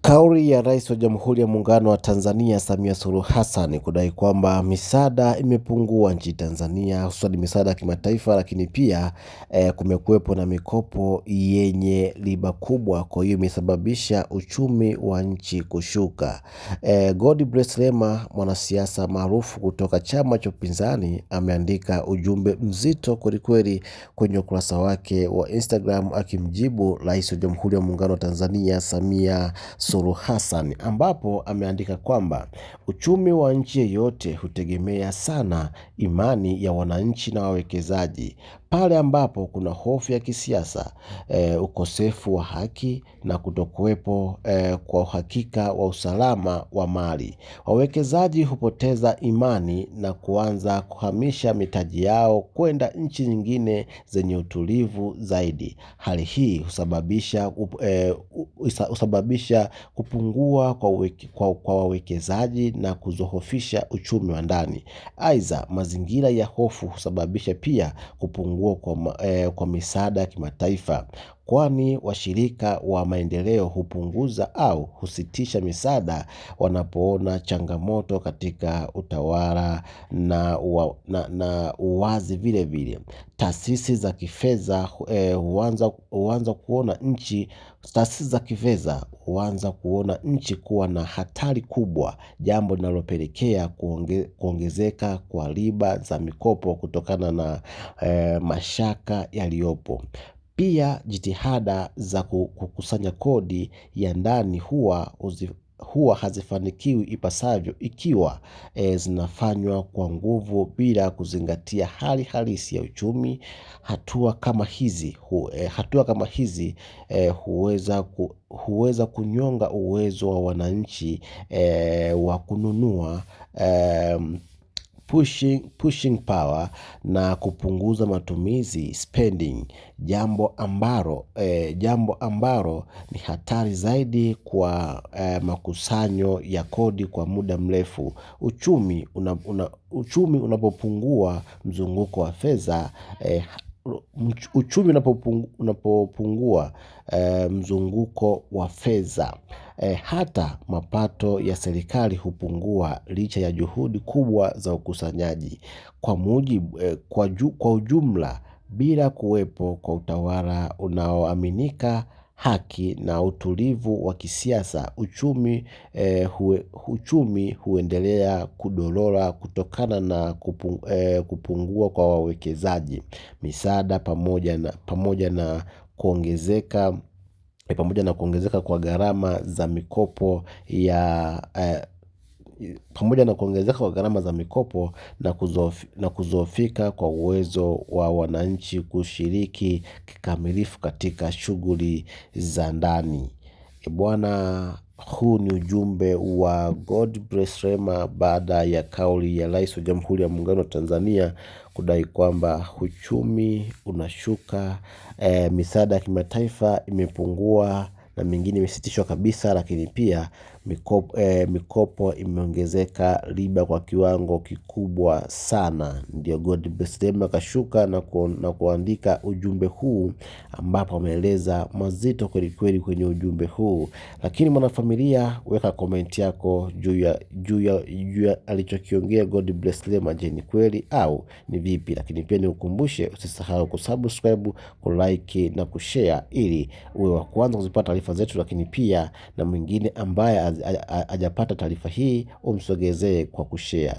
Kauli ya Rais wa Jamhuri ya Muungano wa Tanzania Samia Suluhu Hassan kudai kwamba misaada imepungua nchini Tanzania, hususan misaada ya kimataifa, lakini pia kumekuwepo na mikopo yenye riba kubwa, kwa hiyo imesababisha uchumi wa nchi kushuka. Godbless Lema, mwanasiasa maarufu kutoka chama cha upinzani, ameandika ujumbe mzito kwelikweli kwenye ukurasa wake wa Instagram akimjibu Rais wa Jamhuri ya Muungano wa Tanzania Samia Suluhu Hassan, ambapo ameandika kwamba uchumi wa nchi yeyote hutegemea sana imani ya wananchi na wawekezaji. Pale ambapo kuna hofu ya kisiasa, ukosefu wa haki na kutokuwepo kwa uhakika wa usalama wa mali, wawekezaji hupoteza imani na kuanza kuhamisha mitaji yao kwenda nchi nyingine zenye utulivu zaidi. Hali hii husababisha kupungua kwa wawekezaji na kuzohofisha uchumi wa ndani. Aidha, mazingira ya hofu husababisha pia kupungua kwa misaada ya kimataifa, kwani washirika wa maendeleo hupunguza au husitisha misaada wanapoona changamoto katika utawala na uwazi. Vile vile taasisi za kifedha huanza kuona nchi kuwa na hatari kubwa, jambo linalopelekea kuongezeka kwa riba za mikopo kutokana na mashaka yaliyopo. Pia jitihada za kukusanya kodi ya ndani huwa hazifanikiwi ipasavyo ikiwa zinafanywa kwa nguvu bila kuzingatia hali halisi ya uchumi. Hatua kama hizi huweza kunyonga uwezo wa wananchi wa kununua, pushing power, na kupunguza matumizi spending, jambo ambalo ni hatari zaidi kwa makusanyo ya kodi kwa muda mrefu. Uchumi unapopungua mzunguko wa fedha mzunguko wa fedha, hata mapato ya serikali hupungua licha ya juhudi kubwa za ukusanyaji. Kwa ujumla, bila kuwepo kwa utawala unaoaminika, haki na utulivu wa kisiasa, uchumi huendelea kudorora kutokana na kupungua kwa wawekezaji, misaada pamoja na kuongezeka kwa gharama za mikopo na kuzoofika kwa uwezo wa wananchi kushiriki kikamilifu katika shughuli za ndani. Bwana, huu ni ujumbe wa Godbless Lema baada ya kauli ya Rais wa Jamhuri ya Muungano wa Tanzania kudai kwamba uchumi unashuka, misaada ya kimataifa imepungua na mingine imesitishwa kabisa, lakini pia mikopo imeongezeka riba kwa kiwango kikubwa sana. Ndio Godbless Lema kashuka na kuandika ujumbe huu, ambapo ameeleza mazito kweli kweli kwenye ujumbe huu. Lakini mwanafamilia, weka comment yako juu ya alichokiongea Godbless Lema. Je, ni kweli au ni vipi? Lakini pia nikukumbushe, usisahau kusubscribe, kulike na kushare ili uwe wa kwanza kuzipata taarifa zetu, lakini pia na mwingine ambaye hajapata taarifa hii umsogezee kwa kushare.